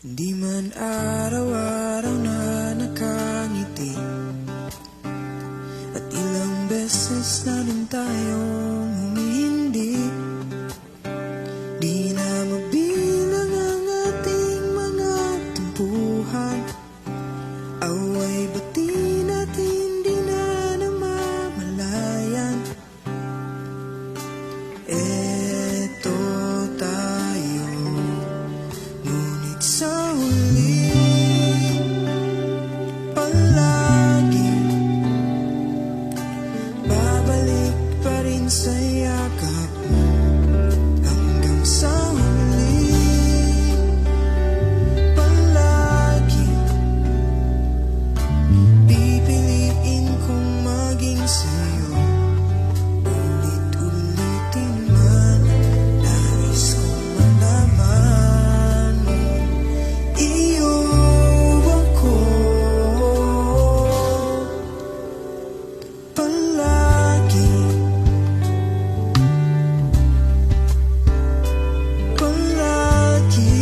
Hindi man araw-araw na nakangiti, at ilang beses na rin tayong humihindi. Di na mabilang ang ating mga tampuhan, away bati natin di na namamalayan. Eto tayo, ngunit sa huli palagi babalik pa rin sa yakap mo. Hanggang sa huli palagi pipiliin kong maging sa'yo. Ulit-ulitin man, nais kong malaman mo, iyo ako. Palagi, palagi.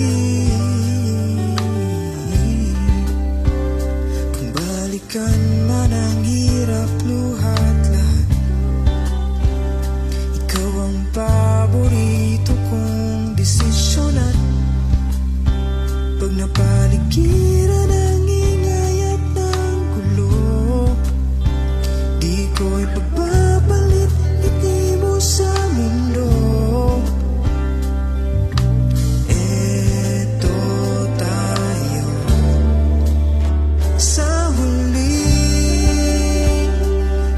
Kung balikan man ang hirap, luhat lahat, ikaw ang paborito kong desisyon. At pag napaligiran ang ingay at ng gulo, di ko ipagpapalit ngiti mo sa mundo. Eto tayo sa huli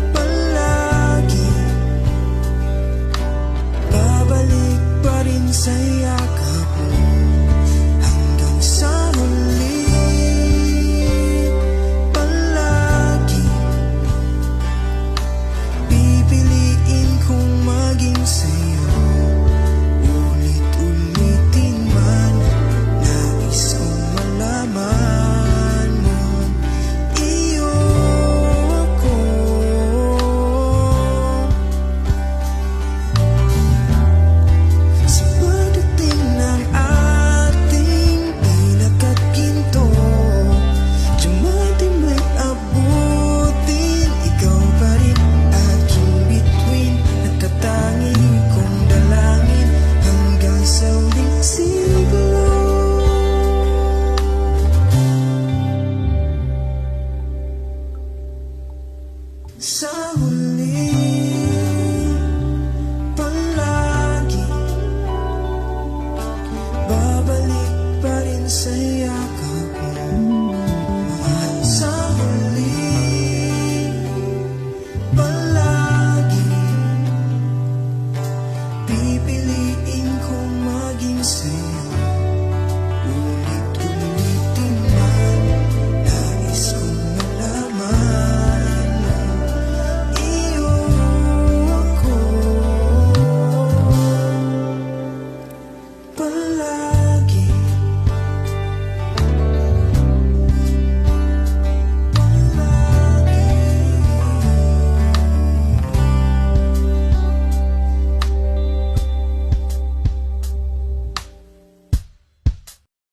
palagi babalik pa rin sa yakap mo. Hanggang sa huli palagi pipiliin kong maging sa'yo. Ulit-ulitin man, nais kong malaman mo, iyo ako. Sa pagdating ng ating pinakaginto, dumating mo'y abutin, ikaw pa rin aking bituin. Natatangi kong dalangin hanggang sa uling siglo. Sa huli palagi babalik pa rin sa yakap mo. Mahal, sa huli palagi pipiliin kong maging sa'yo.